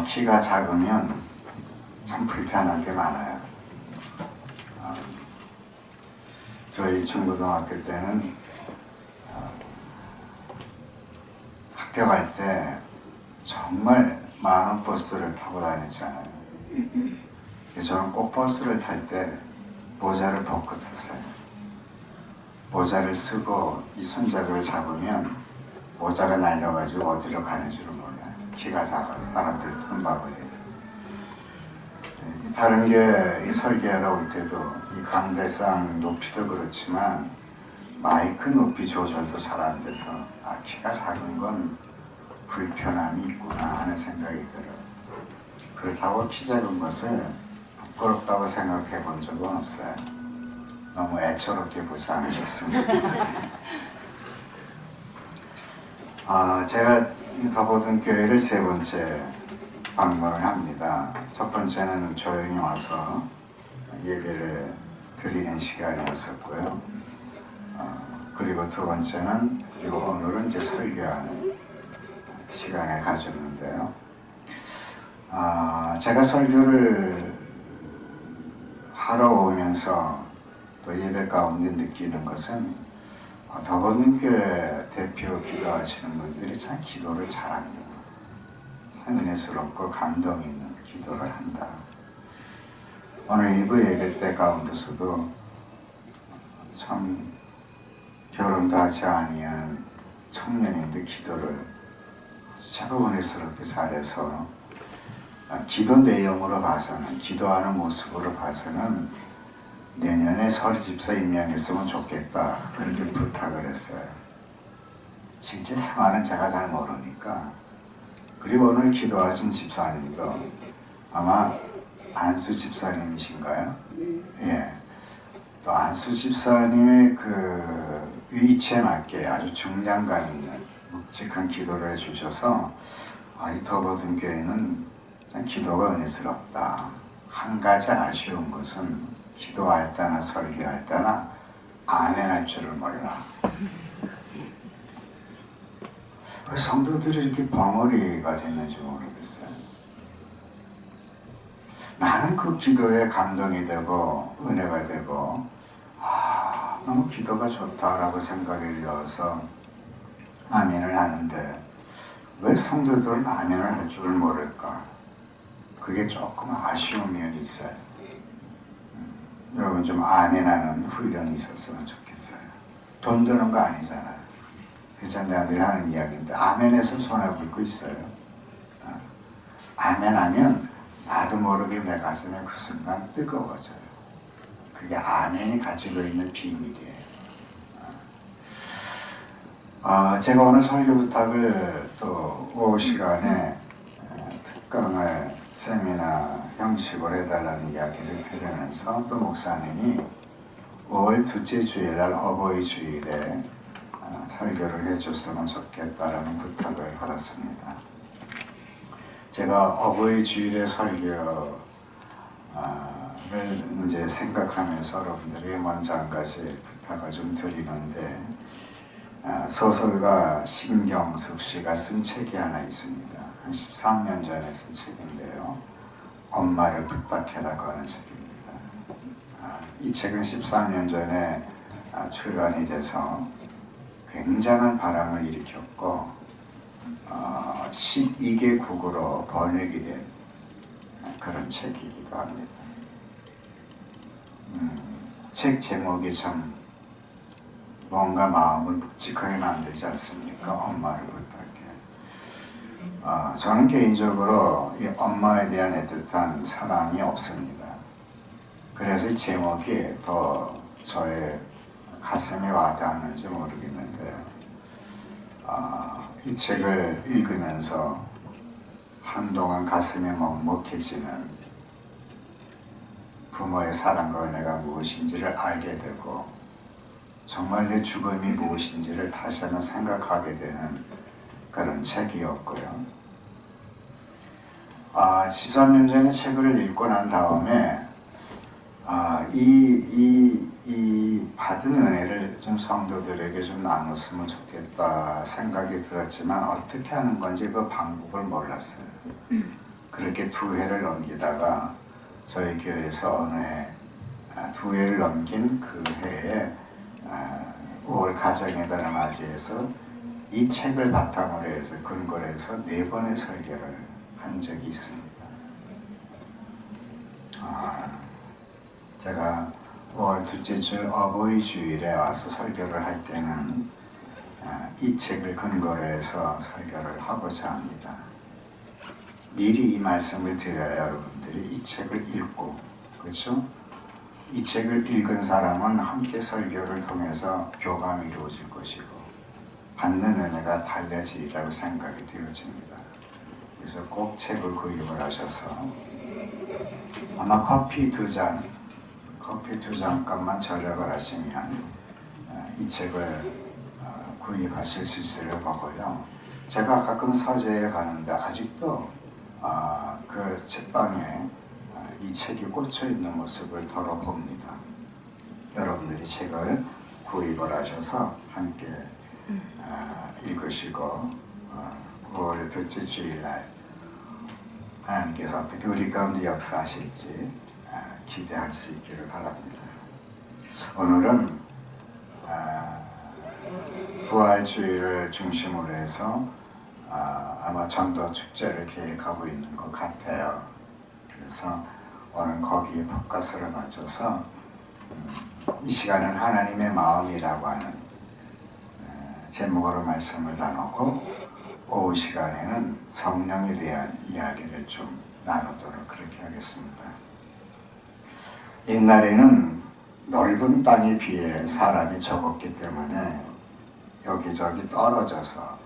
키가 작으면 참 불편한 게 많아요. 저희 중고등학교 때는 학교 갈 때 정말 많은 버스를 타고 다녔잖아요. 저는 꼭 버스를 탈 때 모자를 벗고 탔어요. 모자를 쓰고 이 손잡이를 잡으면 모자가 날려가지고 어디로 가는지를 몰라요. 키가 작아서 사람들 손박을 해서. 다른 게 이 설계하러 올 때도 이 강대상 높이도 그렇지만 마이크 높이 조절도 잘 안 돼서 키가 작은 건 불편함이 있구나 하는 생각이 들어요. 그렇다고 키 작은 것을 부끄럽다고 생각해 본 적은 없어요. 너무 애처롭게 보지 않으셨으면 좋겠어요. 제가 더보든 교회를 세 번째 방문을 합니다. 첫 번째는 조용히 와서 예배를 드리는 시간이었었고요. 그리고 두 번째는 그리고 오늘은 이제 설교하는 시간을 가졌는데요. 제가 설교를 하러 오면서 또 예배 가운데 느끼는 것은 더보든 교회 대표 기도하시는 분들이 참 기도를 잘합니다. 참 은혜스럽고 감동 있는 기도를 한다. 오늘 일부 예배 때 가운데서도 참 결혼도 하지 아니한 청년인데 기도를 참 은혜스럽게 잘해서 기도 내용으로 봐서는, 기도하는 모습으로 봐서는 내년에 서리집사 임명했으면 좋겠다 그렇게 부탁을 했어요. 실제 상황은 제가 잘 모르니까. 그리고 오늘 기도하신 집사님도 아마 안수 집사님이신가요? 예. 또 안수 집사님의 그 위치에 맞게 아주 중량감 있는 묵직한 기도를 해주셔서 이 더보든 교회는 기도가 은혜스럽다. 한 가지 아쉬운 것은 기도할 때나 설교할 때나 아멘 할 줄을 몰라. 왜 성도들이 이렇게 벙어리가 됐는지 모르겠어요. 나는 그 기도에 감동이 되고 은혜가 되고 너무 기도가 좋다라고 생각이 되어서 아멘을 하는데 왜 성도들은 아멘을 할 줄을 모를까? 그게 조금 아쉬운 면이 있어요. 여러분 좀 아멘하는 훈련이 있었으면 좋겠어요. 돈 드는 거 아니잖아요. 그래서 내가 늘 하는 이야기인데 아멘에서 손해볼 거 있어요. 아멘하면 나도 모르게 내 가슴에 그 순간 뜨거워져요. 그게 아멘이 가지고 있는 비밀이에요. 제가 오늘 설교 부탁을 또 오후 시간에 특강을 세미나 형식으로 해달라는 이야기를 들으면서 또 목사님이 5월 둘째 주일날 어버이 주일에 설교를 해줬으면 좋겠다라는 부탁을 받았습니다. 제가 어버이 주일의 설교를 이제 생각하면서 여러분들이 먼저 한 가지 부탁을 좀 드리는데 소설가 신경숙 씨가 쓴 책이 하나 있습니다. 한 13년 전에 쓴 책인데요. 엄마를 부탁해라고 하는 책입니다. 이 책은 13년 전에 출간이 돼서 굉장한 바람을 일으켰고 12개국으로 번역이 된 그런 책이기도 합니다. 책 제목이 참 뭔가 마음을 묵직하게 만들지 않습니까? 엄마를 부탁해. 저는 개인적으로 이 엄마에 대한 애틋한 사랑이 없습니다. 그래서 이 제목이 더 저의 가슴에 와닿았는지 모르겠는데 이 책을 읽으면서 한동안 가슴이 먹먹해지는 부모의 사랑과 은혜가 무엇인지를 알게 되고 정말 내 죽음이 무엇인지를 다시 한번 생각하게 되는 그런 책이었고요. 13년 전에 책을 읽고 난 다음에 이 받은 은혜를 좀 성도들에게 좀 나눴으면 좋겠다 생각이 들었지만 어떻게 하는 건지 그 방법을 몰랐어요. 그렇게 두 해를 넘기다가 저희 교회에서 어느 해 두 해를 넘긴 그 해에 5월 가정의 달을 맞이해서 이 책을 바탕으로 해서 근거로 해서 4번의 설교를 한 적이 있습니다. 제가 5월 둘째 주 어버이 주일에 와서 설교를 할 때는 이 책을 근거로 해서 설교를 하고자 합니다. 미리 이 말씀을 드려야 여러분들이 이 책을 읽고, 그렇죠? 이 책을 읽은 사람은 함께 설교를 통해서 교감이 이루어질 것이고 받는 은혜가 달라지리라고 생각이 되어집니다. 그래서 꼭 책을 구입을 하셔서 아마 커피 두 잔 값만 절약을 하시면 이 책을 구입하실 수 있을 거고요. 제가 가끔 서재에 가는데 아직도 그 책방에 이 책이 꽂혀 있는 모습을 더러 봅니다. 여러분들이 책을 구입을 하셔서 함께 읽으시고 5월 둘째 주일날 하나님께서 어떻게 우리 가운데 역사하실지 기대할 수 있기를 바랍니다. 오늘은 부활주의를 중심으로 해서 아마 전도 축제를 계획하고 있는 것 같아요. 그래서 오늘 거기에 포커스를 맞춰서 이 시간은 하나님의 마음이라고 하는 제목으로 말씀을 나누고 오후 시간에는 성령에 대한 이야기를 좀 나누도록 그렇게 하겠습니다. 옛날에는 넓은 땅에 비해 사람이 적었기 때문에 여기저기 떨어져서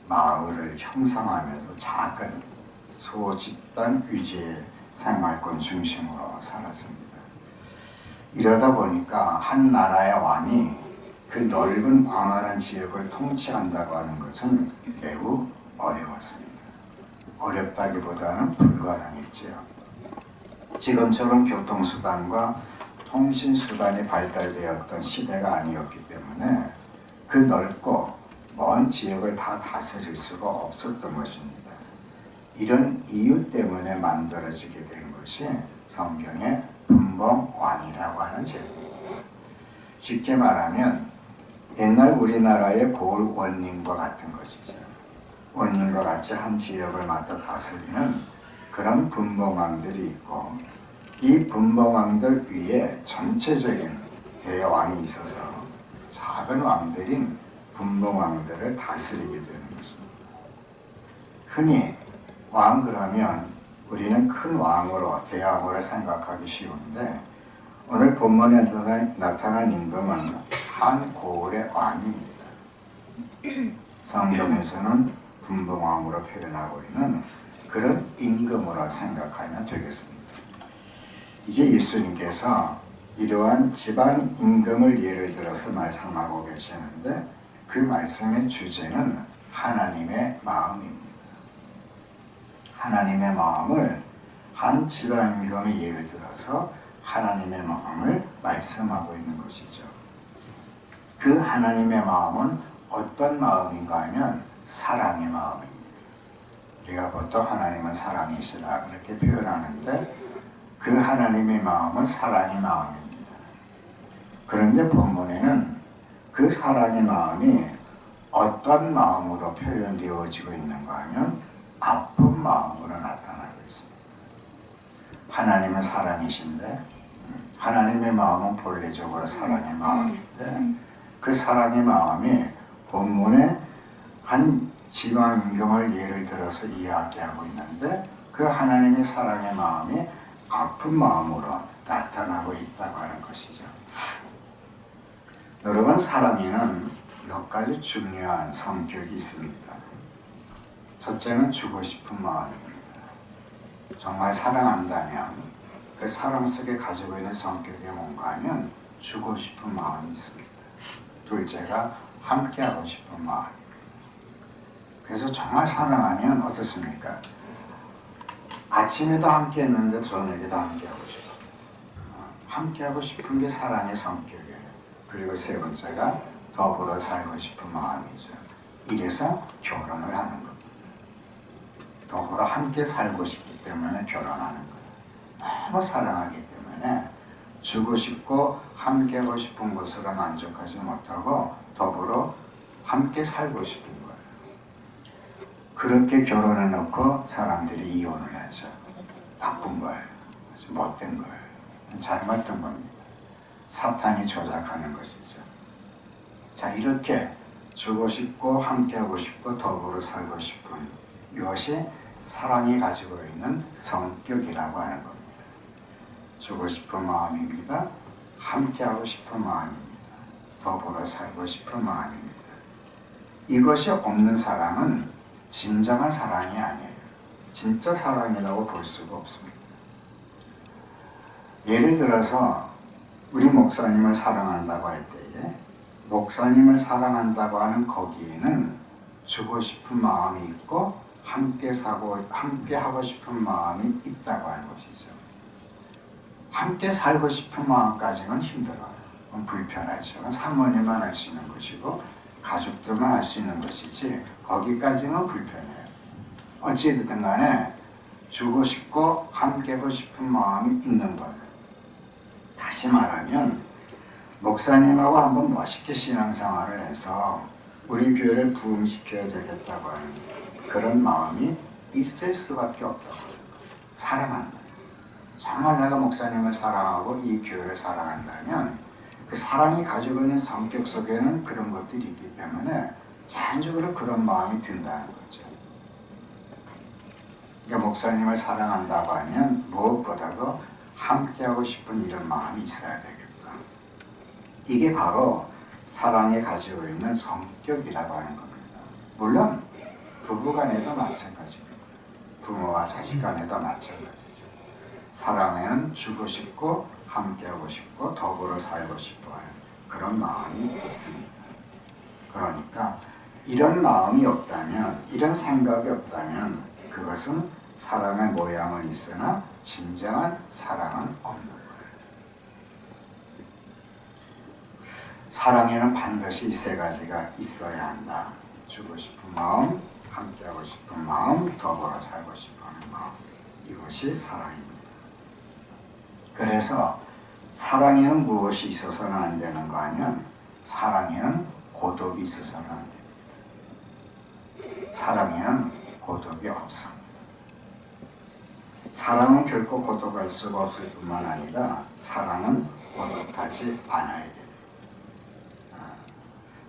마을을 형성하면서 작은 소집단 위주의 생활권 중심으로 살았습니다. 이러다 보니까 한 나라의 왕이 그 넓은 광활한 지역을 통치한다고 하는 것은 매우 어려웠습니다. 어렵다기보다는 불가능했지요. 지금처럼 교통수단과 통신수단이 발달되었던 시대가 아니었기 때문에 그 넓고 먼 지역을 다 다스릴 수가 없었던 것입니다. 이런 이유 때문에 만들어지게 된 것이 성경의 분봉왕이라고 하는 제도입니다. 쉽게 말하면 옛날 우리나라의 고을 원님과 같은 것이죠. 원님과 같이 한 지역을 맡아 다스리는 그런 분봉왕들이 있고 이 분봉왕들 위에 전체적인 대왕이 있어서 작은 왕들인 분봉왕들을 다스리게 되는 것입니다. 흔히 왕 그러면 우리는 큰 왕으로 대왕으로 생각하기 쉬운데 오늘 본문에 나타난 임금은 한 고을의 왕입니다. 성경에서는 분봉왕으로 표현하고 있는 그런 임금으로 생각하면 되겠습니다. 이제 예수님께서 이러한 집안 임금을 예를 들어서 말씀하고 계시는데 그 말씀의 주제는 하나님의 마음입니다. 하나님의 마음을 한 집안 임금의 예를 들어서 하나님의 마음을 말씀하고 있는 것이죠. 그 하나님의 마음은 어떤 마음인가 하면 사랑의 마음입니다. 우리가 보통 하나님은 사랑이시라 그렇게 표현하는데 그 하나님의 마음은 사랑의 마음입니다. 그런데 본문에는 그 사랑의 마음이 어떤 마음으로 표현되어지고 있는가 하면 아픈 마음으로 나타나고 있습니다. 하나님은 사랑이신데 하나님의 마음은 본래적으로 사랑의 마음인데 그 사랑의 마음이 본문에 한 지방 임금을 예를 들어서 이야기하고 있는데 그 하나님의 사랑의 마음이 아픈 마음으로 나타나고 있다고 하는 것이죠. 여러분, 사람에는 몇 가지 중요한 성격이 있습니다. 첫째는 주고 싶은 마음입니다. 정말 사랑한다면 그 사랑 속에 가지고 있는 성격이 뭔가 하면 주고 싶은 마음이 있습니다. 둘째가 함께하고 싶은 마음입니다. 그래서 정말 사랑하면 어떻습니까? 아침에도 함께 했는데 저녁에도 함께하고 싶어요. 함께하고 싶은 게 사랑의 성격이에요. 그리고 세 번째가 더불어 살고 싶은 마음이죠. 이래서 결혼을 하는 겁니다. 더불어 함께 살고 싶기 때문에 결혼하는 거예요. 너무 사랑하기 때문에 주고 싶고 함께하고 싶은 것으로 만족하지 못하고 더불어 함께 살고 싶은 거예요. 그렇게 결혼해 놓고 사람들이 이혼을 하죠. 나쁜 거예요. 못된 거예요. 잘못된 겁니다. 사탄이 조작하는 것이죠. 자, 이렇게 주고 싶고 함께하고 싶고 더불어 살고 싶은 이것이 사랑이 가지고 있는 성격이라고 하는 겁니다. 주고 싶은 마음입니다. 함께하고 싶은 마음입니다. 더불어 살고 싶은 마음입니다. 이것이 없는 사랑은 진정한 사랑이 아니에요. 진짜 사랑이라고 볼 수가 없습니다. 예를 들어서 우리 목사님을 사랑한다고 할 때에 목사님을 사랑한다고 하는 거기에는 주고 싶은 마음이 있고 함께 하고 싶은 마음이 있다고 하는 것이죠. 함께 살고 싶은 마음까지는 힘들어요. 불편하죠. 사모님만 할 수 있는 것이고 가족들만 할 수 있는 것이지 거기까지는 불편해요. 어찌됐든 간에 주고 싶고 함께하고 싶은 마음이 있는 거예요. 다시 말하면 목사님하고 한번 멋있게 신앙생활을 해서 우리 교회를 부흥시켜야 되겠다고 하는 그런 마음이 있을 수밖에 없다고 하는 거예요. 사랑한다. 정말 내가 목사님을 사랑하고 이 교회를 사랑한다면 그 사랑이 가지고 있는 성격 속에는 그런 것들이 있기 때문에 개인적으로 그런 마음이 든다는 거죠. 그러니까 목사님을 사랑한다고 하면 무엇보다도 함께하고 싶은 이런 마음이 있어야 되겠다. 이게 바로 사랑이 가지고 있는 성격이라고 하는 겁니다. 물론 부부간에도 마찬가지입니다. 부모와 자식 간에도 마찬가지죠. 사랑에는 주고 싶고 함께하고 싶고 더불어 살고 싶어 하는 그런 마음이 있습니다. 그러니까 이런 마음이 없다면, 이런 생각이 없다면 그것은 사랑의 모양은 있으나 진정한 사랑은 없는 거예요. 사랑에는 반드시 이 세 가지가 있어야 한다. 주고 싶은 마음, 함께하고 싶은 마음, 더불어 살고 싶어하는 마음. 이것이 사랑입니다. 그래서 사랑에는 무엇이 있어서는 안 되는 거 하면 사랑에는 고독이 있어서는 안 됩니다. 사랑에는 고독이 없습니다. 사랑은 결코 고독할 수가 없을 뿐만 아니라 사랑은 고독하지 않아야 됩니다.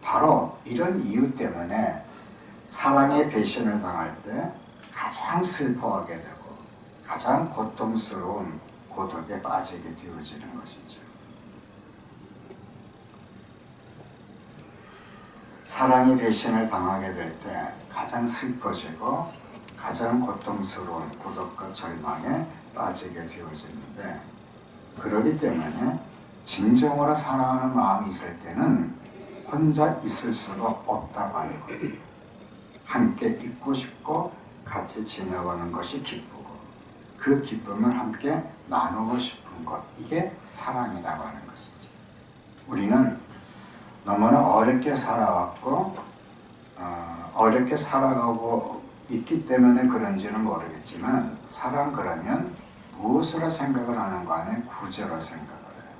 바로 이런 이유 때문에 사랑의 배신을 당할 때 가장 슬퍼하게 되고 가장 고통스러운 고독에 빠지게 되어지는 것이죠. 사랑의 배신을 당하게 될 때 가장 슬퍼지고 가장 고통스러운 고독과 절망에 빠지게 되어지는데, 그러기 때문에 진정으로 사랑하는 마음이 있을 때는 혼자 있을 수가 없다고 하는 거예요. 함께 있고 싶고 같이 지내보는 것이 기쁘고 그 기쁨을 함께 나누고 싶은 것, 이게 사랑이라고 하는 것이죠. 우리는 너무나 어렵게 살아왔고 어렵게 살아가고 있기 때문에 그런지는 모르겠지만 사랑 그러면 무엇으로 생각을 하는 거 아니에요? 구제로 생각을 해요.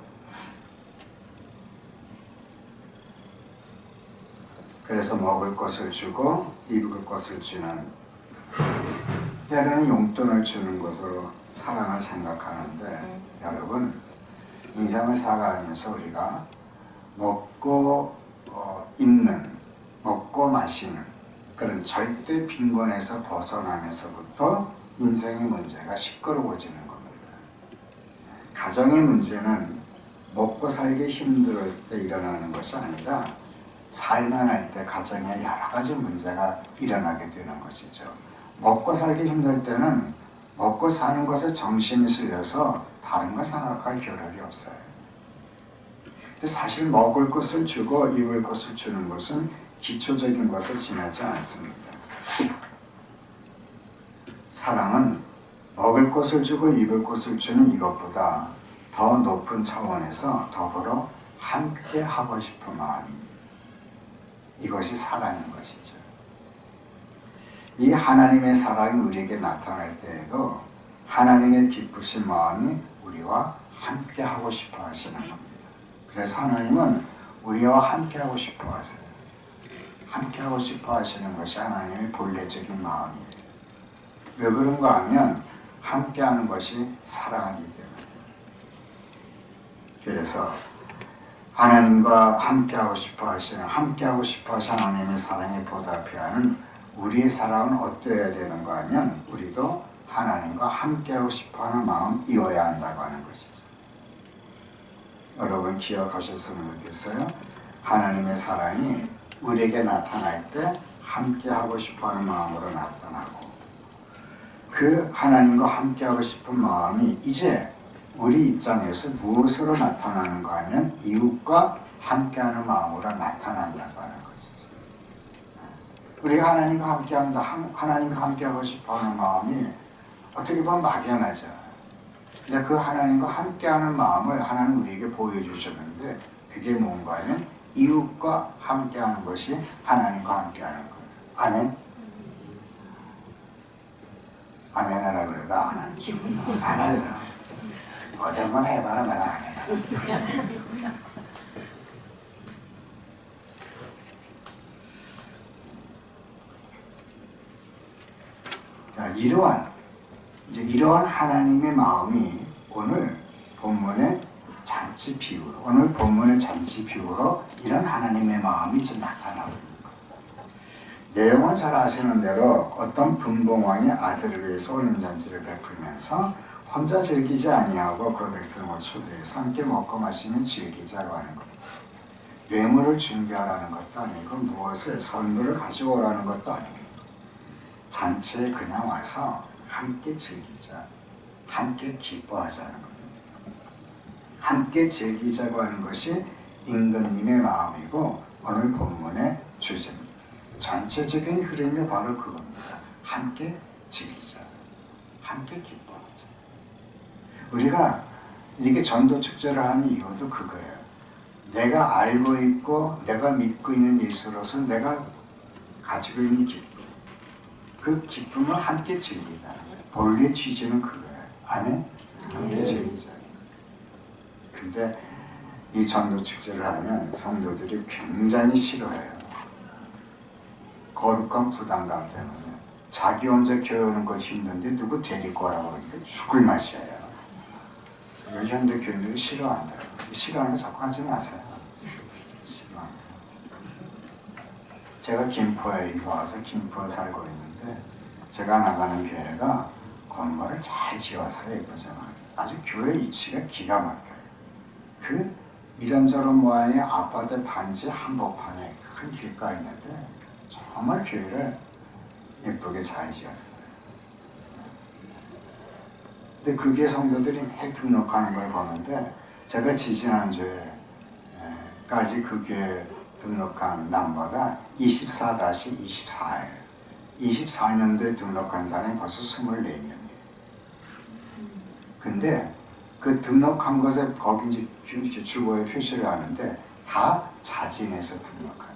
그래서 먹을 것을 주고 입을 것을 주는, 때로는 용돈을 주는 것으로 사랑을 생각하는데, 여러분 인생을 살아가면서 우리가 먹고 입는, 먹고 마시는 그런 절대 빈곤에서 벗어나면서부터 인생의 문제가 시끄러워지는 겁니다. 가정의 문제는 먹고 살기 힘들 때 일어나는 것이 아니라 살만 할 때 가정에 여러 가지 문제가 일어나게 되는 것이죠. 먹고 살기 힘들 때는 먹고 사는 것에 정신이 실려서 다른 거 생각할 겨를이 없어요. 근데 사실 먹을 것을 주고 입을 것을 주는 것은 기초적인 것을 지나지 않습니다. 사랑은 먹을 것을 주고 입을 것을 주는 이것보다 더 높은 차원에서 더불어 함께 하고 싶은 마음입니다. 이것이 사랑인 것이죠. 이 하나님의 사랑이 우리에게 나타날 때에도 하나님의 기쁘신 마음이 우리와 함께 하고 싶어 하시는 겁니다. 그래서 하나님은 우리와 함께 하고 싶어 하세요. 함께 하고 싶어 하시는 것이 하나님의 본래적인 마음이에요. 왜 그런가 하면 함께 하는 것이 사랑하기 때문에. 그래서 하나님과 함께하고 싶어 하시는 하나님의 사랑에 보답해야 하는 우리의 사랑은 어떠해야 되는가 하면 우리도 하나님과 함께하고 싶어하는 마음이어야 한다고 하는 것이죠. 여러분 기억하셨으면 좋겠어요. 하나님의 사랑이 우리에게 나타날 때 함께하고 싶어하는 마음으로 나타나고, 그 하나님과 함께하고 싶은 마음이 이제 우리 입장에서 무엇으로 나타나는가 하면 이웃과 함께하는 마음으로 나타난다고 하는 것이죠. 우리가 하나님과 함께한다, 하나님과 함께하고 싶어하는 마음이 어떻게 보면 막연하죠. 근데 그 하나님과 함께하는 마음을 하나님 우리에게 보여주셨는데 그게 뭔가 하면 이웃과 함께하는 것이 하나님과 함께하는 거예요. 아멘? 아멘 하라 그래도 안 하는 죽은 안 하는 사람 어디 한번 해봐라 내가 안 해봐라. 자, 이러한 하나님의 마음이 오늘 본문의 잔치 비유로 이런 하나님의 마음이 좀 나타나고 있는 거예요. 내용은 잘 아시는 대로 어떤 분봉왕이 아들을 위해서 혼인잔치를 베풀면서 혼자 즐기지 아니하고 그 백성을 초대해서 함께 먹고 마시며 즐기자고 하는 겁니다. 뇌물을 준비하라는 것도 아니고 무엇을 선물을 가져오라는 것도 아닙니다. 잔치에 그냥 와서 함께 즐기자, 함께 기뻐하자는 겁니다. 함께 즐기자고 하는 것이 임금님의 마음이고 오늘 본문의 주제입니다. 전체적인 흐름이 바로 그겁니다. 함께 즐기자, 함께 기뻐하자. 우리가 이렇게 전도 축제를 하는 이유도 그거예요. 내가 알고 있고 내가 믿고 있는 예수로서 내가 가지고 있는 기쁨, 그 기쁨을 함께 즐기자. 본래 취지는 그거예요. 아멘? 함께 즐기자. 근데 이 전도 축제를 하면 성도들이 굉장히 싫어해요. 거룩한 부담감 때문에. 자기 혼자 교회 오는 것 힘든데 누구 데리고 오라고 하니까 죽을 맛이에요. 현대 교인들이 싫어한다. 싫어하는 거 자꾸 하지 마세요. 싫어한다. 제가 김포에 이거 와서 김포에 살고 있는데 제가 나가는 교회가 건물을 잘 지었어요. 예쁘잖아요. 아주 교회 위치가 기가 막혀요. 그 이런저런 모양의 아파트 단지 한복판에 큰 길가에 있는데 정말 교회를 예쁘게 잘 지었어요. 근데 그게 성도들이 매일 등록하는 걸 보는데 제가 지지난주에까지 그 교회 등록한 넘버가 24-24예요. 24년도에 등록한 사람이 벌써 24명이에요. 근데 그 등록한 것에 거기 이제 주보에 표시를 하는데 다 자진해서 등록하는 거예요.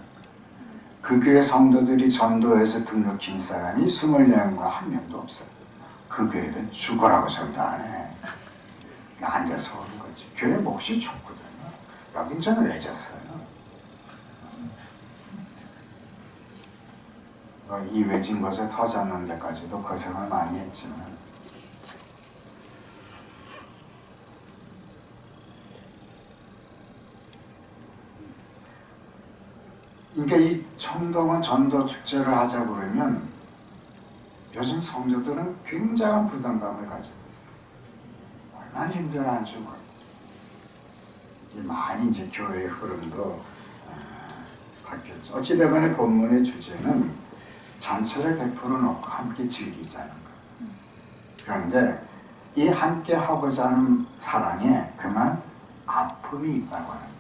그 교회 성도들이 전도해서 등록한 사람이 24명과 한 명도 없어요. 그 교회는 죽으라고 전도 안 해. 앉아서 오는 거지. 교회 몫이 좋거든요. 여긴 저는 왜 졌어요? 이 외진 것에 터졌는 데까지도 고생을 많이 했지만 그러니까 이 청동원 전도 축제를 하자 그러면 요즘 성도들은 굉장한 부담감을 가지고 있어요. 얼마나 힘들어하는지 모르겠어요. 많이 이제 교회의 흐름도 바뀌었죠. 어찌되건 본문의 주제는 잔치를 베풀어 놓고 함께 즐기자는 거예요. 그런데 이 함께 하고자 하는 사랑에 그만 아픔이 있다고 하는 거예요.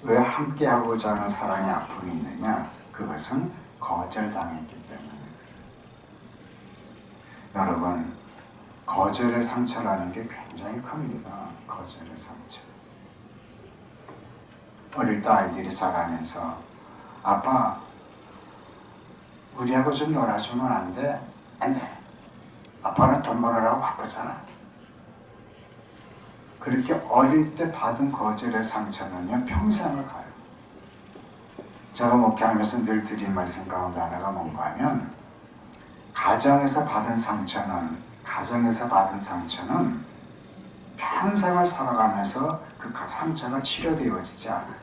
왜 함께 하고자 하는 사랑에 아픔이 있느냐? 그것은 거절당했기 때문에. 여러분, 거절의 상처라는 게 굉장히 큽니다. 거절의 상처. 어릴 때 아이들이 자라면서 아빠, 우리하고 좀 놀아주면 안 돼? 안 돼. 아빠는 돈 벌으라고 바쁘잖아. 그렇게 어릴 때 받은 거절의 상처는요, 평생을 가요. 제가 목회하면서 늘 드린 말씀 가운데 하나가 뭔가 하면, 가정에서 받은 상처는 평생을 살아가면서 그 상처가 치료되어지지 않아요.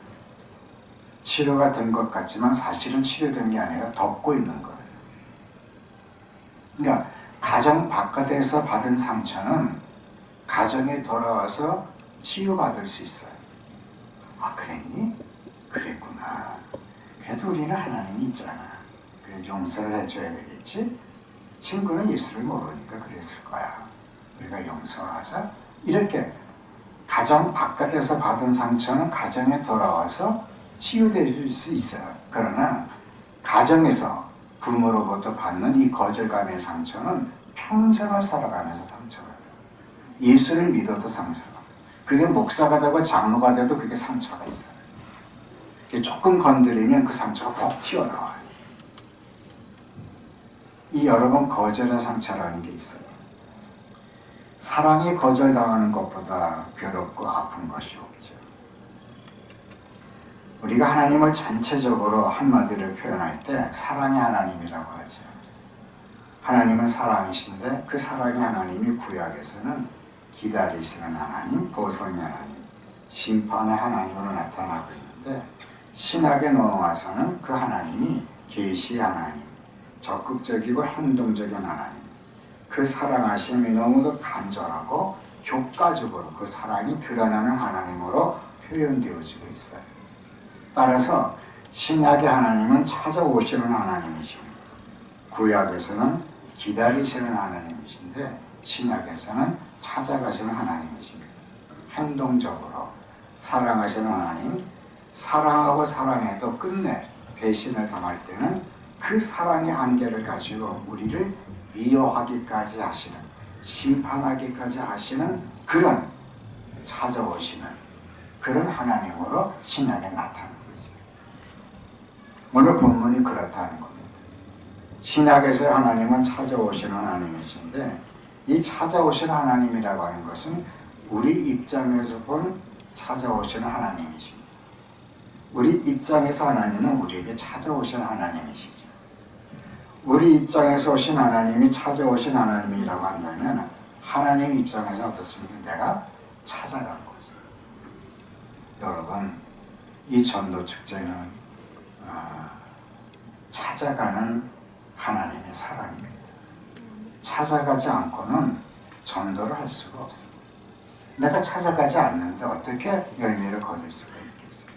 치료가 된 것 같지만 사실은 치료된 게 아니라 덮고 있는 거예요. 그러니까 가정 바깥에서 받은 상처는 가정에 돌아와서 치유받을 수 있어요. 아, 그랬니? 그랬구나. 그래도 우리는 하나님이 있잖아. 그래, 용서를 해줘야 되겠지? 친구는 예수를 모르니까 그랬을 거야. 우리가 용서하자. 이렇게 가정 바깥에서 받은 상처는 가정에 돌아와서 치유될 수 있어요. 그러나 가정에서 부모로부터 받는 이 거절감의 상처는 평생을 살아가면서 상처가 돼요. 예수를 믿어도 상처가 돼요. 그게 목사가 되고 장로가 돼도 그게 상처가 있어요. 조금 건드리면 그 상처가 훅 튀어나와요. 이 여러 번 거절의 상처라는 게 있어요. 사랑이 거절당하는 것보다 괴롭고 아픈 것이 없죠. 우리가 하나님을 전체적으로 한마디로 표현할 때 사랑의 하나님이라고 하죠. 하나님은 사랑이신데 그 사랑의 하나님이 구약에서는 기다리시는 하나님, 보성의 하나님, 심판의 하나님으로 나타나고 있는데, 신약에 넘어와서는 그 하나님이 계시의 하나님, 적극적이고 행동적인 하나님, 그 사랑하심이 너무도 간절하고 효과적으로 그 사랑이 드러나는 하나님으로 표현되어지고 있어요. 따라서 신약의 하나님은 찾아오시는 하나님이십니다. 구약에서는 기다리시는 하나님이신데 신약에서는 찾아가시는 하나님이십니다. 행동적으로 사랑하시는 하나님, 사랑하고 사랑해도 끝내 배신을 당할 때는 그 사랑의 한계를 가지고 우리를 미워하기까지 하시는, 심판하기까지 하시는 그런 찾아오시는 그런 하나님으로 신약에 나타나고 있어요. 오늘 본문이 그렇다는 겁니다. 신약에서의 하나님은 찾아오시는 하나님이신데, 이 찾아오시는 하나님이라고 하는 것은 우리 입장에서 본 찾아오시는 하나님이십니다. 우리 입장에서 하나님은 우리에게 찾아오시는 하나님이시죠. 우리 입장에서 오신 하나님이 찾아오신 하나님이라고 한다면 하나님 입장에서 어떻습니까? 내가 찾아간 거죠. 여러분, 이 전도 축제는 찾아가는 하나님의 사랑입니다. 찾아가지 않고는 전도를 할 수가 없습니다. 내가 찾아가지 않는데 어떻게 열매를 거둘 수가 있겠어요?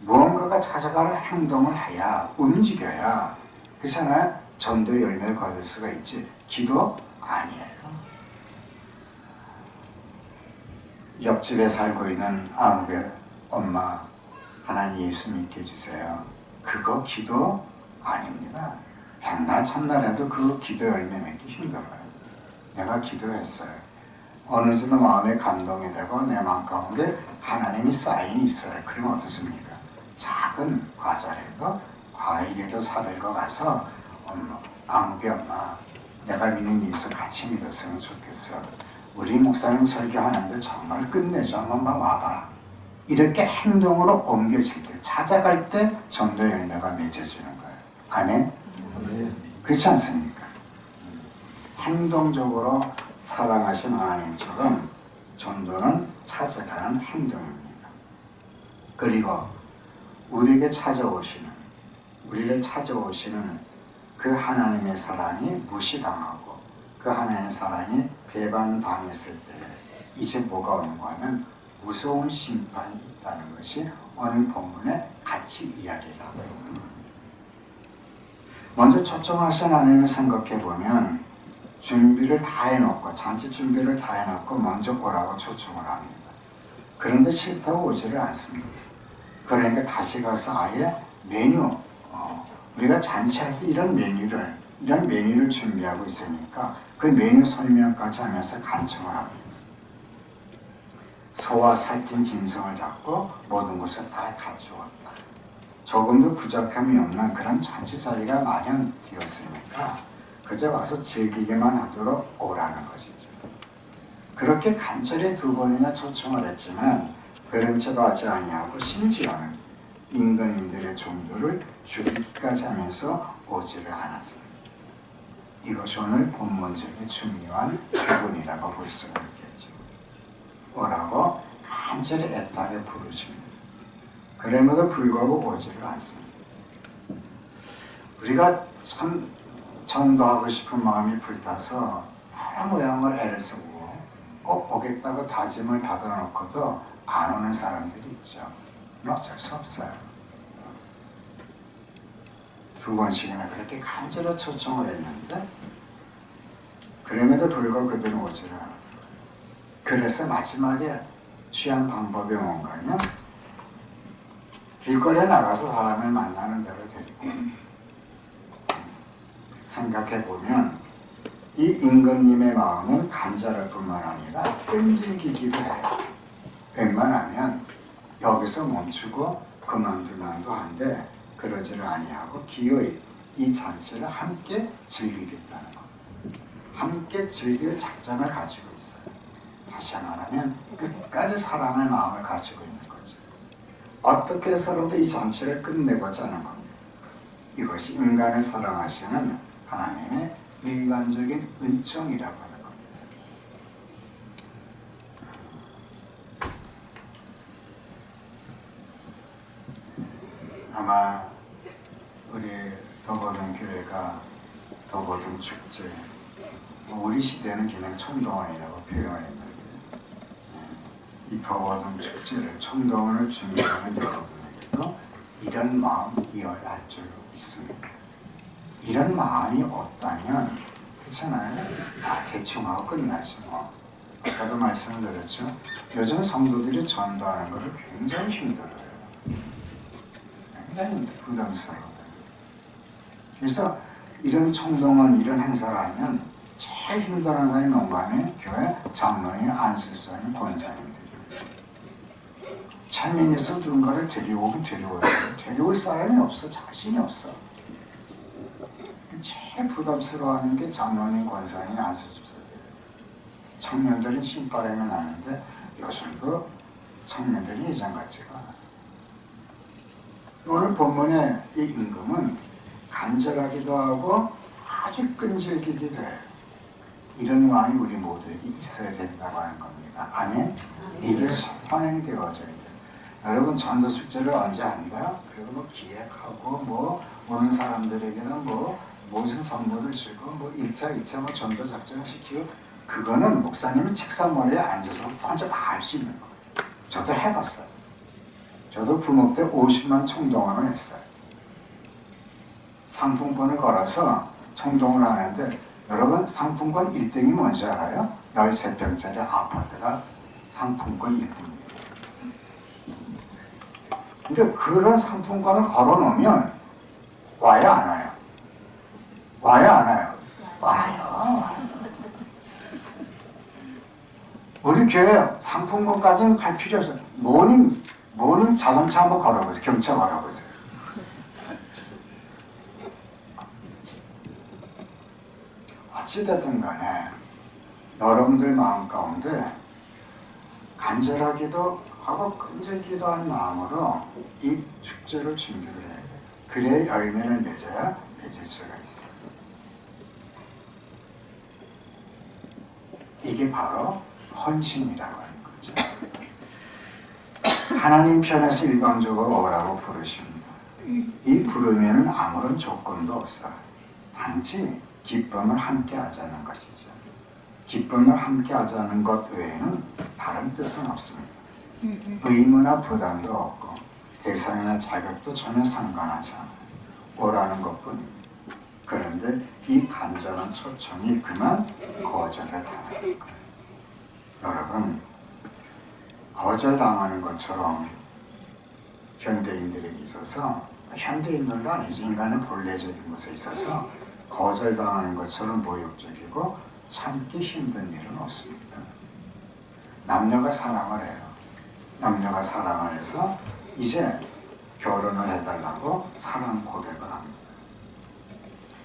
무언가가 찾아가는 행동을 해야, 움직여야 그 생활 전도 열매를 거둘 수가 있지, 기도 아니에요. 옆집에 살고 있는 아무개 엄마, 하나님 예수 믿게 해주세요. 그거 기도 아닙니다. 백날 천날에도 그 기도 열매 맺기 힘들어요. 내가 기도했어요. 어느 정도 마음에 감동이 되고 내 마음 가운데 하나님이 쌓인이 있어요. 그러면 어떻습니까? 작은 과자라도 과일에도 사들고 가서 아무개 엄마, 내가 믿는 예수 같이 믿었으면 좋겠어. 우리 목사님 설교하는데 정말 끝내줘. 한번 와봐. 이렇게 행동으로 옮겨질 때, 찾아갈 때 전도 열매가 맺어지는 거예요. 아멘? 그렇지 않습니까? 행동적으로 사랑하신 하나님처럼 전도는 찾아가는 행동입니다. 그리고 우리를 찾아오시는 그 하나님의 사랑이 무시당하고 그 하나님의 사랑이 배반당했을 때 이제 뭐가 오는가 하면 무서운 심판이 있다는 것이 오늘 본문에 같이 이야기를 하고 있는 겁니다. 먼저 초청하신 하나님을 생각해 보면 준비를 다 해놓고, 잔치 준비를 다 해놓고 먼저 오라고 초청을 합니다. 그런데 싫다고 오지를 않습니다. 그러니까 다시 가서 아예 메뉴, 우리가 잔치할 때 이런 메뉴를 준비하고 있으니까 그 메뉴 설명까지 하면서 간청을 합니다. 소와 살찐 짐승을 잡고 모든 것을 다 갖추었다. 조금도 부족함이 없는 그런 잔치 자리가 마련되었으니까 그저 와서 즐기기만 하도록 오라는 것이죠. 그렇게 간절히 2번이나 초청을 했지만 그런 채도 하지 아니하고 심지어는 임금님들의 종들을 죽이기까지 하면서 오지를 않았습니다. 이것이 오늘 본문적인 중요한 부분이라고 볼 수 있겠죠. 오라고 간절히 애타게 부르십니다. 그럼에도 불구하고 오지를 않습니다. 우리가 참 전도하고 싶은 마음이 불타서 여러 모양을 애를 쓰고 꼭 오겠다고 다짐을 받아놓고도 안 오는 사람들이 있죠. 어쩔 수 없어요. 2번씩이나 그렇게 간절히 초청을 했는데 그럼에도 불구하고 그들은 오지를 않았어요. 그래서 마지막에 취한 방법이 뭔가면 길거리에 나가서 사람을 만나는 대로 데리고 생각해보면 이 임금님의 마음은 간절할 뿐만 아니라 끈질기기도 해요. 웬만하면 여기서 멈추고 그만둘만도 한데 그러지를 아니하고 기어이 이 잔치를 함께 즐기겠다는 것, 함께 즐길 작정을 가지고 있어요. 다시 말하면 끝까지 사랑할 마음을 가지고 있는 거죠. 어떻게 해서라도 이 잔치를 끝내고자 하는 겁니다. 이것이 인간을 사랑하시는 하나님의 일반적인 은총이라고 하는 겁니다. 아마 우리 더보등 교회가 더보등 축제, 우리 시대는 그냥 청동원이라고 표현을 했는데 이 더보등 축제를 청동원을 준비하는 여러분에게도 이런 마음 이어야 할 줄 믿습니다. 이런 마음이 없다면 그렇잖아요. 대충 하고 끝나지 뭐. 아까도 말씀드렸죠. 요즘 성도들이 전도하는 것을 굉장히 힘들어요. 굉장히 부담스러워요. 그래서 이런 총동원, 이런 행사를 하면 제일 힘들어하는 사람이 뭔가 하면 교회 장로님, 안수사님, 권사님들이에요. 차면에서 누군가를 데려오긴 데려와요. 데려올 사람이 없어. 자신이 없어. 제일 부담스러워하는 게 장로님, 권사님, 안수집사들. 청년들은 힘바람이 나는데 요즘도 청년들이 예전 같지가 않아요. 오늘 본문의 이 임금은 간절하기도 하고 아주 끈질기기도 해요. 이런 마음이 우리 모두에게 있어야 된다고 하는 겁니다. 아멘? 이게 선행되어져야 돼요. 여러분 전도 축제를 언제 한다? 그리고 뭐 기획하고 뭐 오는 사람들에게는 뭐 무슨 선물을 주고 뭐 1차, 2차 뭐 전도 작전을 시키고 그거는 목사님은 책상머리에 앉아서 혼자 다 할 수 있는 거예요. 저도 해봤어요. 저도 부목 때 50만 총동원을 했어요. 상품권을 걸어서 총동원을 하는데 여러분 상품권 1등이 뭔지 알아요? 13평짜리 아파트가 상품권 1등이에요. 그러니까 그런 상품권을 걸어놓으면 와요 안 와요? 와요 안 와요? 와요. 우리 교회 상품권까지는 갈 필요 없어요. 모닝 자동차 한번 걸어보세요. 경차 걸어보세요. 어찌됐든 간에 여러분들 마음 가운데 간절하기도 하고 끈질기도 한 마음으로 이 축제를 준비를 해야 돼요. 그래야 열매를 맺어야 맺을 수가 있어요. 이게 바로 헌신이라고 하는 거죠. 하나님 편에서 일방적으로 오라고 부르십니다. 이 부르면은 아무런 조건도 없어요. 단지 기쁨을 함께 하자는 것이죠. 기쁨을 함께 하자는 것 외에는 다른 뜻은 없습니다. 의무나 부담도 없고 대상이나 자격도 전혀 상관하지 않아요. 오라는 것뿐입니다. 그런데 이 간절한 초청이 그만 거절을 당하는 거예요. 여러분, 거절당하는 것처럼 현대인들에게 있어서, 현대인들도 아니지, 인간의 본래적인 것에 있어서 거절당하는 것처럼 모욕적이고 참기 힘든 일은 없습니다. 남녀가 사랑을 해요. 남녀가 사랑을 해서 이제 결혼을 해달라고 사랑 고백을 합니다.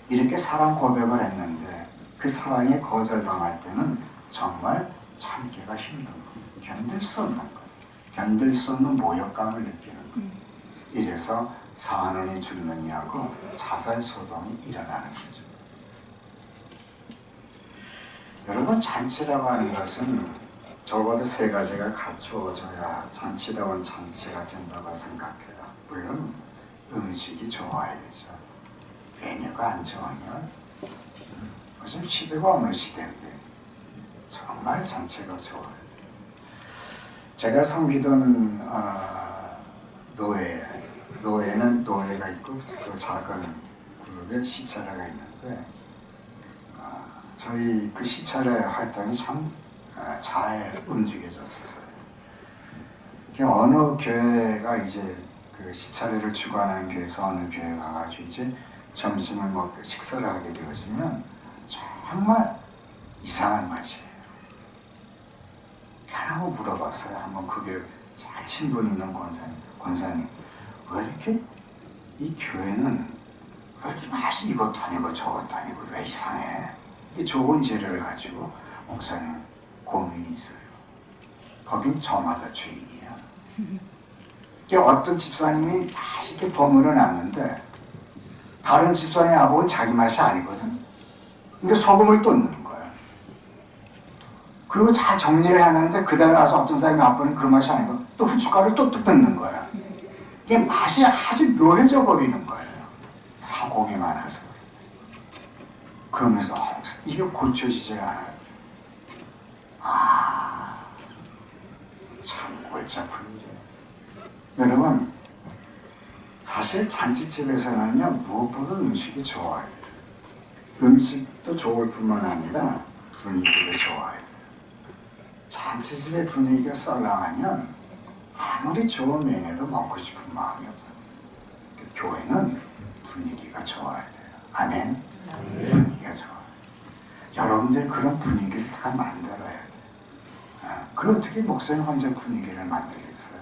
이렇게 사랑 고백을 했는데 그 사랑이 거절당할 때는 정말 참기가 힘든 거예요. 견딜 수 없는 거예요. 견딜 수 없는 모욕감을 느끼는 거예요. 이래서 사느니 죽느니 하고 자살소동이 일어나는 거죠. 여러분, 잔치라고 하는 것은 적어도 세 가지가 갖추어져야 잔치다운 잔치가 된다고 생각해요. 물론 음식이 좋아야 되죠. 메뉴가 안 좋으면 요즘 시대가 어느 시대인데 정말 잔치가 좋아요. 제가 섬기던 노예는 노예가 있고 그 작은 그룹에 시차례가 있는데 저희 그 시차례 활동이 참 잘 움직여졌어요. 어느 교회가 이제 그 시차례를 주관하는 교회에서 어느 교회 가가지고 이제 점심을 먹고 식사를 하게 되어지면 정말 이상한 맛이에요. 하고 물어봤어요. 한번 그게 잘 친분 있는 권사님 왜 이렇게 이 교회는 왜 이렇게 맛이 이것도 아니고 저것도 아니고 왜 이상해? 이 좋은 재료를 가지고 목사님 고민이 있어요. 거긴 저마다 주인이야. 어떤 집사님이 맛있게 버무려 놨는데 다른 집사님 아보고 자기 맛이 아니거든. 그러니까 소금을 또 넣는 거야. 그리고 잘 정리를 해놨는데 그 다음에 와서 어떤 사람이 맛보는 그 맛이 아니고 또 후춧가루를 또 넣는 거야. 이게 맛이 아주 묘해져 버리는 거예요. 사공이 많아서. 그러면서 이게 고쳐지질 않아요. 참 골치 아픈 일이에요. 여러분, 사실 잔치집에서는요 무엇보다 음식이 좋아야 돼요. 음식도 좋을 뿐만 아니라 분위기도 좋아야 돼요. 잔치집의 분위기가 썰렁하면 아무리 좋은 메뉴도 먹고 싶은 마음이 없어요. 교회는 분위기가 좋아야 돼요. 아멘? 분위기가 좋아요. 여러분들이 그런 분위기를 다 만들어야 돼요. 그럼 어떻게 목사님 혼자 분위기를 만들겠어요?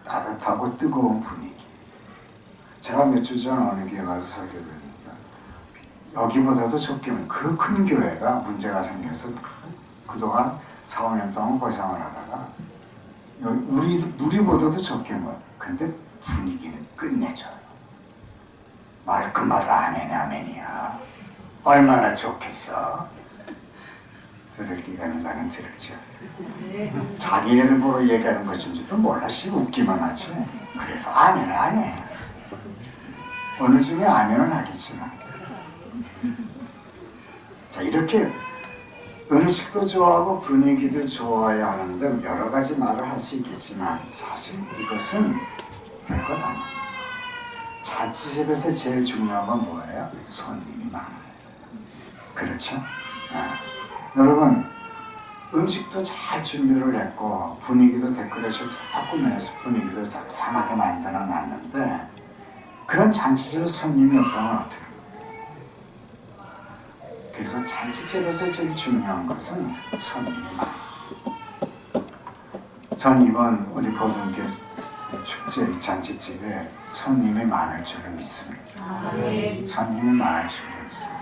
따뜻하고 뜨거운 분위기. 제가 몇 주 전 어느 교회 가서 설교를 했는데 여기보다도 적게면 그 큰 교회가 문제가 생겨서 그동안 4, 5년 동안 고생을 하다가 우리보다도 적게 근데 분위기는 끝내줘요. 말끝마다 아멘 아멘이야. 얼마나 좋겠어. 들을 기가 있는 자는 들을지어. 자기를 보러 얘기하는 것인지도 몰라. 웃기만 하지. 그래도 아멘을 안 해. 어느 중에 아멘은 하겠지만. 자, 이렇게 음식도 좋아하고 분위기도 좋아야 하는데 여러 가지 말을 할 수 있겠지만 사실 이것은 별것 아니에요. 잔치집에서 제일 중요한 건 뭐예요? 손님이 많아요. 그렇죠? 여러분, 음식도 잘 준비를 했고 분위기도 데코레이션 다 꾸며서 분위기도 상상하게 만들어 놨는데 그런 잔치집에 손님이 없다면 어떻게 해요? 그래서 잔치집에서 제일 중요한 것은 손님이 많아요. 전 이번 우리 보든교회 축제 잔치집에 손님이 많을 줄을 믿습니다. 손님이 많을 줄을 믿습니다.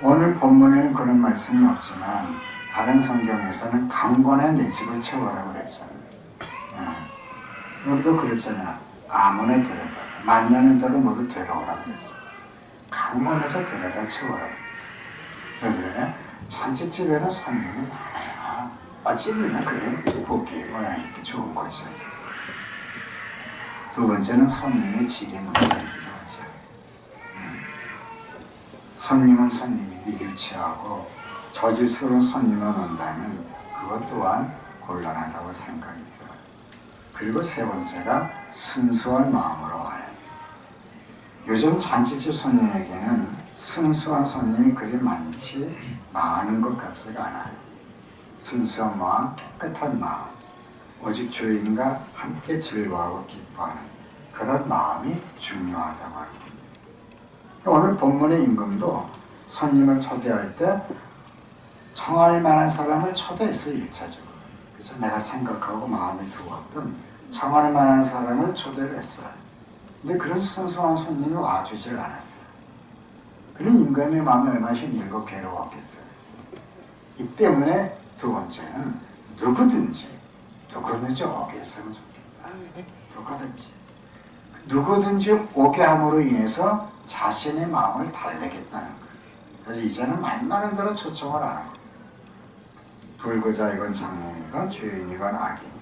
오늘 본문에는 그런 말씀이 없지만 다른 성경에서는 강권에 내 집을 채워라고 그랬잖아요. 여기도 그랬잖아요. 아문에 데려다 만나는 대로 모두 데려오라고 그랬죠. 강권에서 데려다 채워라고 그랬죠. 왜 그래? 잔치집에는 손님이 많아요. 어찌됐나 그게 보기 모양이 이렇게 좋은 거죠. 두 번째는 손님의 질의 문제이기도 하죠. 손님은 손님인데 유치하고 저질스러운 손님을 온다면 그것 또한 곤란하다고 생각이 들어요. 그리고 세 번째가 순수한 마음으로 와야 돼요. 요즘 잔치집 손님에게는 순수한 손님이 그리 많은 것 같지가 않아요. 순수한 마음, 깨끗한 마음, 오직 주인과 함께 즐거워하고 기뻐하는 그런 마음이 중요하다고 합니다. 오늘 본문의 임금도 손님을 초대할 때 청할 만한 사람을 초대했어요. 1차적으로. 그래서 내가 생각하고 마음에 두었던 청할 만한 사람을 초대를 했어요. 근데 그런 순수한 손님이 와주질 않았어요. 그런 임금의 마음이 얼마나 힘들고 괴로웠겠어요. 이 때문에 두 번째는 누구든지 오게 했으면 좋겠다. 누구든지 오게 함으로 인해서 자신의 마음을 달래겠다는 거예요. 그래서 이제는 만나는 대로 초청을 하는 거예요. 불거자이건 장님이건 죄인이건 악인이건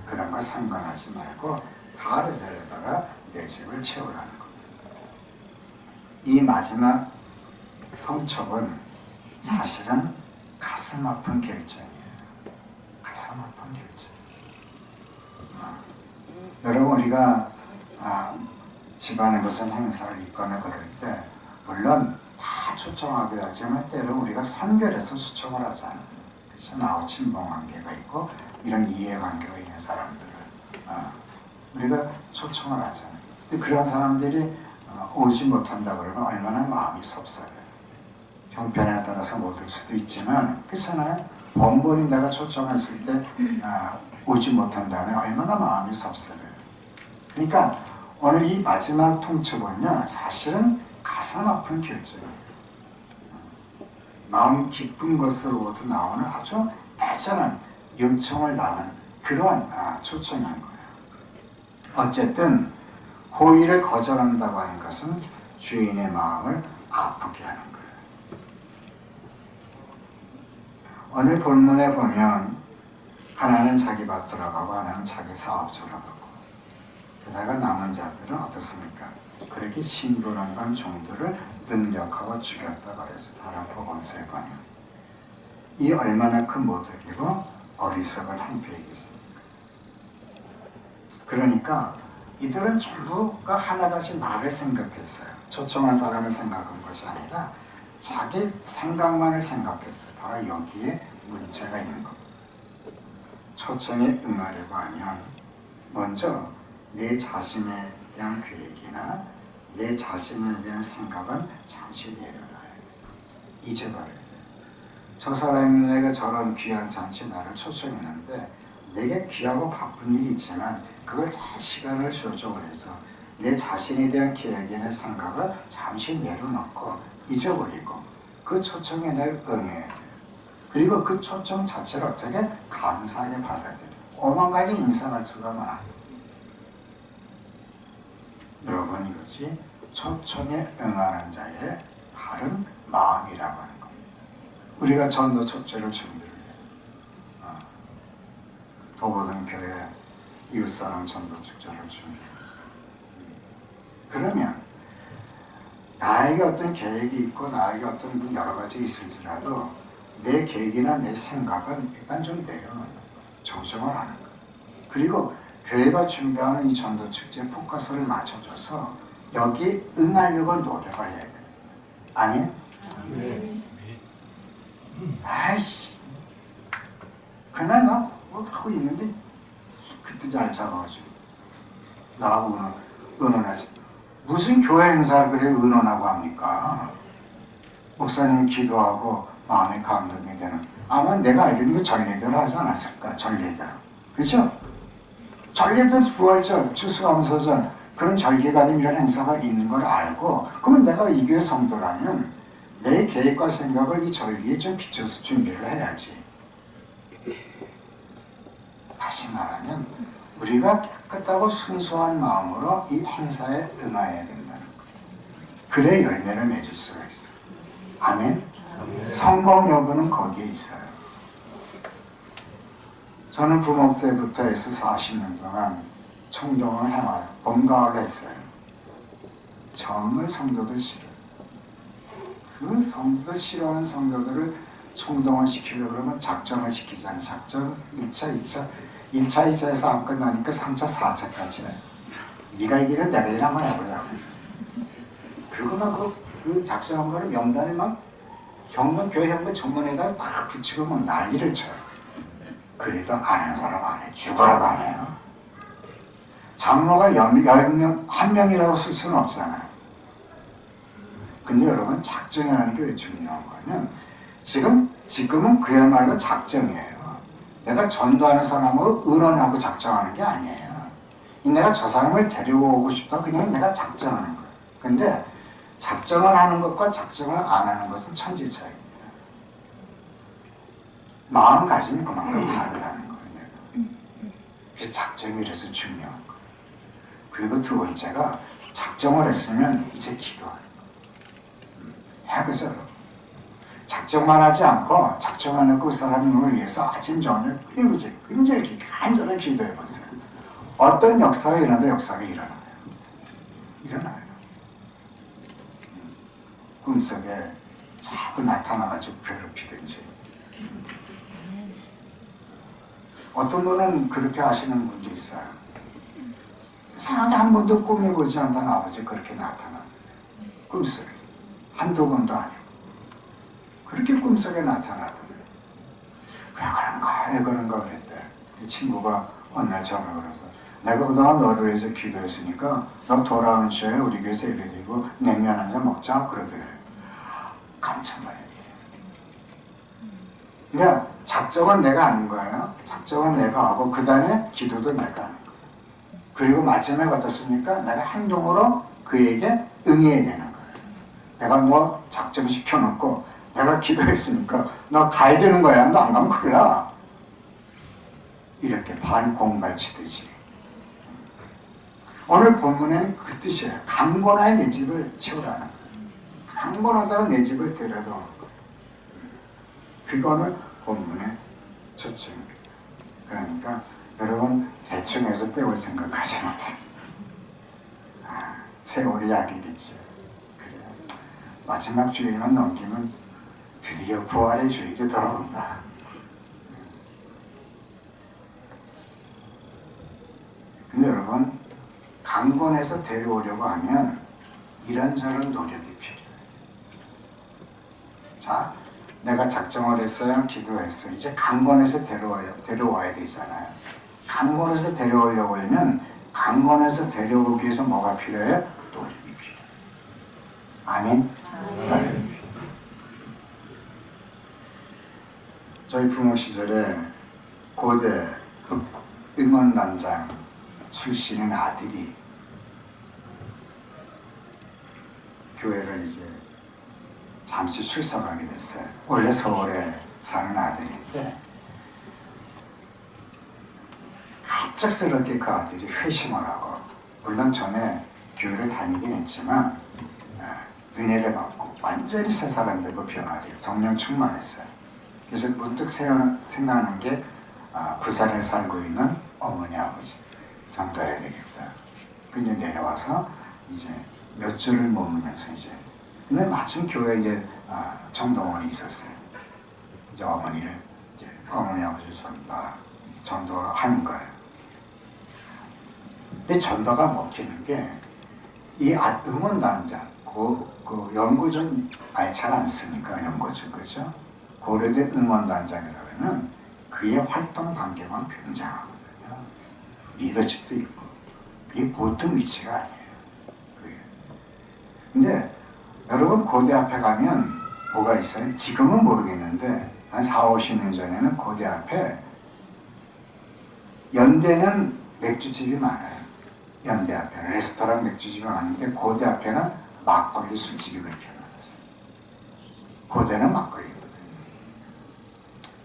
그런 거 상관하지 말고 다 데려다가 내 집을 채우라는 겁니다. 이 마지막 통첩은 사실은 가슴 아픈 결정이에요. 가슴 아픈 결정. 여러분 우리가 집안에 무슨 행사를 있거나 그럴 때 물론 다 초청하게 하지만 때로 우리가 선별해서 초청을 하잖아요. 그렇죠? 나하고 친분관계가 있고 이런 이해관계가 있는 사람들을 우리가 초청을 하잖아요. 근데 그런 사람들이 오지 못한다 그러면 얼마나 마음이 섭섭해요. 형편에 따라서 못 올 수도 있지만 그렇잖아요. 번번이 내가 초청했을 때 오지 못한다면 얼마나 마음이 섭섭해요. 그러니까 오늘 이 마지막 통첩은요 사실은 가슴 아픈 결정이에요. 마음 깊은 것으로부터 나오는 아주 애절한 요청을 나는 그러한 초청인 거예요. 어쨌든 호의를 거절한다고 하는 것은 주인의 마음을 아프게 하는 거예요. 오늘 본문에 보면 하나는 자기 밥 들어가고 하나는 자기 사업 들어가고 게다가 남은 자들은 어떻습니까? 그렇게 신분한간 종들을 능력하고 죽였다 그래서 바로 복음서에 보면 이 얼마나 큰 모독이고 어리석은 행패이겠습니까? 그러니까 이들은 전부가 하나같이 나를 생각했어요. 초청한 사람을 생각한 것이 아니라 자기 생각만을 생각했어요. 바로 여기에 문제가 있는 겁니다. 초청에 응하려고 하면 먼저 내 자신에 대한 계획이나 내 자신에 대한 생각은 잠시 내려놔야 돼. 잊어버려야 돼. 저 사람이 내가 저런 귀한 잔치 나를 초청했는데 내게 귀하고 바쁜 일이 있지만 그걸 잘 시간을 조정을 해서 내 자신에 대한 계획이나 생각을 잠시 내려놓고 잊어버리고 그 초청에 내가 응해야 돼. 그리고 그 초청 자체를 어떻게 감사하게 받아들여. 오만 가지 인상할 수가 많아. 여러분 이것이 초청에 응하는 자의 바른 마음이라고 하는 겁니다. 우리가 전도 축제를 준비를 해요. 도보등 교회 이웃사랑 전도 축제를 준비해요. 그러면 나에게 어떤 계획이 있고 나에게 어떤 여러 가지 있을지라도 내 계획이나 내 생각은 일단 좀 내려놓는 조정을 하는 거예요. 그리고 교회가 준비하는 이 전도 축제 포커스를 맞춰줘서 여기 응하려고 노력을 해야 돼요. 아멘? 아이씨, 그날 나 뭐 하고 있는데 그때 잘 잡아가지고 나하고 의논하지. 무슨 교회 행사를 그래 의논하고 합니까? 목사님이 기도하고 마음에 감동이 되는 아마 내가 알기로는 전례대로 하지 않았을까? 전례대로. 그렇죠? 전례대로 부활절, 추수감사절 그런 절기가림 이런 행사가 있는 걸 알고 그러면 내가 이 교회 성도라면 내 계획과 생각을 이 절기에 좀 비춰서 준비를 해야지. 다시 말하면 우리가 깨끗하고 순수한 마음으로 이 행사에 응해야 된다는 거예요. 그래 열매를 맺을 수가 있어요. 아멘? 성공 여부는 거기에 있어요. 저는 부목사부터 해서 40년 동안 총동을 해와요. 봄가을 했어요. 정말 성도들 싫어요. 그 성도들 싫어하는 성도들을 총동을 시키려고 그러면 작전을 시키잖아요. 작전 1차, 2차 2차에서 안 끝나니까 3차, 4차까지 해요. 네가 이기는 내가 이기는 한번 해보자. 그리고 막 그 작전한 거를 명단에 막 경건 교회 형부 정문에다 딱 붙이고 막 난리를 쳐요. 그래도 아는 사람 안 해. 죽으라고 안 해요. 장로가 10명, 1명이라고 쓸 수는 없잖아요. 근데 여러분 작전이라는 게 왜 중요한 거냐면 지금은 그야말로 작전이에요. 내가 전도하는 사람하고 의논하고 작정하는 게 아니에요. 내가 저 사람을 데리고 오고 싶다. 그냥 내가 작정하는 거예요. 근데 작정을 하는 것과 작정을 안 하는 것은 천지 차이입니다. 마음가짐이 그만큼 다르다는 거예요. 내가. 그래서 작정이 이래서 중요한 거예요. 그리고 두 번째가 작정을 했으면 이제 기도하는 거예요. 해보세요. 작정만 하지 않고 작정 안 하고 그 사람을 위해서 아침 저녁 끊임없이 끈질기 간절히 기도해보세요. 어떤 역사가 일어나도 역사가 일어나요. 일어나요. 꿈속에 자꾸 나타나가지고 괴롭히든지. 어떤 분은 그렇게 하시는 분도 있어요. 이상하게 한 번도 꿈에 보지 않던 아버지 그렇게 나타나요. 꿈속에. 한두 번도 아니고. 그렇게 꿈속에 나타나더래요. 왜 그런가? 왜 그런가 그랬대. 그 친구가 어느 날 전화를 해서 내가 그동안 너를 위해서 기도했으니까 너 돌아오는 주에 우리 교회에서 예배드리고 냉면 한 잔 먹자 그러더래요. 깜짝 놀랐대. 그러니까 작정은 내가 하는 거예요. 작정은 내가 하고 그 다음에 기도도 내가 하는 거예요. 그리고 마지막에 어떻습니까? 내가 행동으로 그에게 응해야 되는 거예요. 내가 너 작정시켜놓고 내가 기도했으니까 너 가야 되는 거야. 너 안 가면 큰일 나. 이렇게 반공갈치듯이. 오늘 본문에는 그 뜻이에요. 강건하여 내 집을 채우라는 거예요. 강건하다가 내 집을 데려다 오는 거예요. 그거는 본문의 초점입니다. 그러니까 여러분 대충 해서 때울 생각하지 마세요. 세월이 약이겠죠. 그래요. 마지막 주일만 넘기면 드디어 부활의 주일이 돌아온다. 근데 여러분 강권에서 데려오려고 하면 이런저런 노력이 필요해요. 자, 내가 작정을 했어요. 기도했어요. 이제 강권에서 데려와야 되잖아요. 강권에서 데려오려고 하면 강권에서 데려오기 위해서 뭐가 필요해요? 노력이 필요해요. 아멘? 노력이 필요해요. 저희 부모 시절에 고대 응원단장 출신인 아들이 교회를 이제 잠시 출석하게 됐어요. 원래 서울에 사는 아들인데 갑작스럽게 그 아들이 회심을 하고, 물론 전에 교회를 다니긴 했지만 은혜를 받고 완전히 새 사람 되고 변화돼요. 성령 충만했어요. 그래서 문득 생각하는 게 부산에 살고 있는 어머니 아버지 전도해야 되겠다. 그래서 내려와서 이제 몇 주를 머물면서 이제 근데 마침 교회에 이제 전도원이 있었어요. 이제 어머니를 이제 어머니 아버지 전도하는 거예요. 근데 전도가 먹히는 게 이 응원단장 그 연고전 잘 안 쓰니까 연고전 그죠? 고려대 응원단장이라고 하면 그의 활동 반경은 굉장하거든요. 리더십도 있고 그게 보통 위치가 아니에요. 그게. 근데 여러분 고대 앞에 가면 뭐가 있어요? 지금은 모르겠는데 한 4, 50년 전에는 고대 앞에 연대는 맥주집이 많아요. 연대 앞에 레스토랑 맥주집이 많은데 고대 앞에는 막걸리 술집이 그렇게 많았어요. 고대는 막걸리거든요.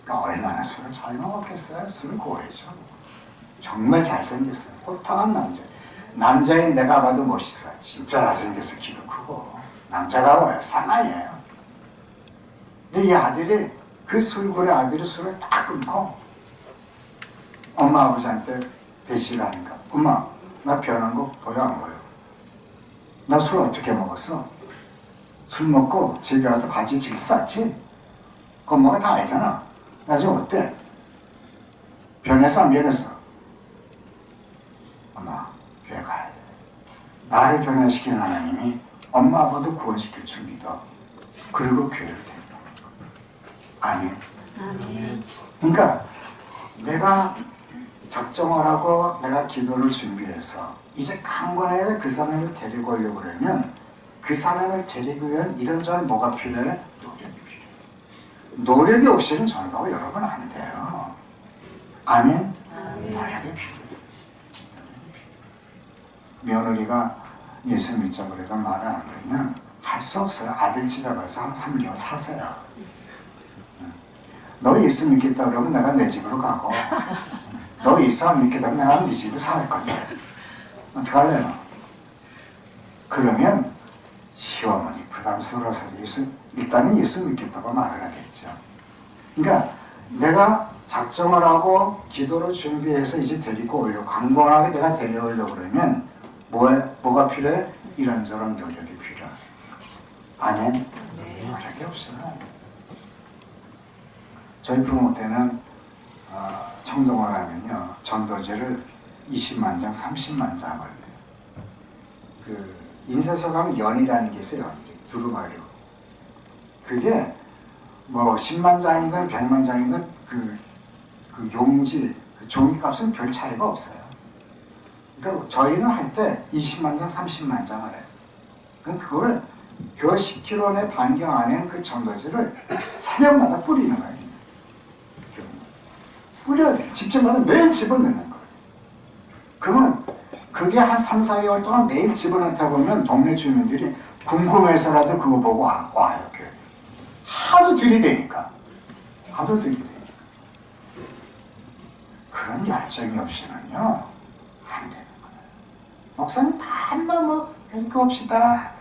그러니까 얼마나 술을 잘 먹었겠어요? 술은 고래죠. 정말 잘생겼어요. 호탕한 남자. 남자인 내가 봐도 멋있어요. 진짜 잘생겼어. 키도 크고. 남자다워요. 사나이예요. 근데 이 아들이 그 술굴의 아들이 술을 딱 끊고 엄마 아버지한테 대시를 하니까 엄마 나 변한 거 보여 안 보여? 나 술 어떻게 먹었어? 술 먹고 집에 와서 바지 질 쌌지? 그 엄마가 다 알잖아. 나 지금 어때? 변했어 안 변했어? 엄마 교회 가야 돼. 나를 변화시킨 하나님이 엄마 아빠도 구원시킬 줄 믿어. 그리고 교회를 데리고 아멘. 아멘. 그러니까 내가 작정을 하고 내가 기도를 준비해서 이제 강건하게 그 사람을 데리고 오려고 그러면 그 사람을 데리기 위한 이런저런 뭐가 필요해? 노력이 필요해. 노력이 없이는 전도가 여러분 안 돼요. 아멘? 아멘. 노력이 필요해. 며느리가 예수 믿자 그래도 말을 안 들으면 할 수 없어요. 아들 집에 가서 한 3개월 사세요. 너 예수 믿겠다 그러면 내가 내 집으로 가고, 너 예수 안 믿겠다 그러면 내가 네 집에 살 건데 어떡할래 너? 그러면 시어머니 부담스러워서 일단은 예수 믿겠다고 말을 하겠죠. 그러니까 내가 작정을 하고 기도로 준비해서 이제 데리고 오려고, 강건하게 내가 데려오려고 그러면 뭐가 필요해? 이런저런 노력이 필요해. 아멘? 노력이 없어요. 저희 부모 때는 청동을 하면요, 전도지를 20만 장, 30만 장을, 그 인쇄소 가면 연이라는 게 있어요. 두루마리. 그게 뭐 10만 장이든 100만 장이든 그 용지, 그 종이값은 별 차이가 없어요. 그러니까 저희는 할 때 20만 장, 30만 장을 해요. 그럼 그걸 교 10km 내 반경 안에는 그 전도지를 새벽마다 뿌리는 거예요. 뿌려야 돼요. 집집마다 매일 집어넣는 거예요. 그러면 그게 한 3, 4개월 동안 매일 집어넣다 보면 동네 주민들이 궁금해서라도 그거 보고 와요. 하도 들이대니까. 하도 들이대니까. 그런 열정이 없이는요, 안 되는 거예요. 목사님 밤낮 뭐 이렇게 합시다.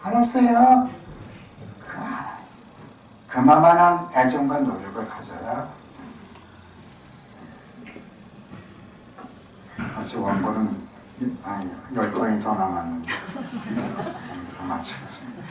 알았어요. 그거 알아요. 그만한 애정과 노력을 가져야. 아직 원고는 10장이 더 남았는데 여기서 마치겠습니다.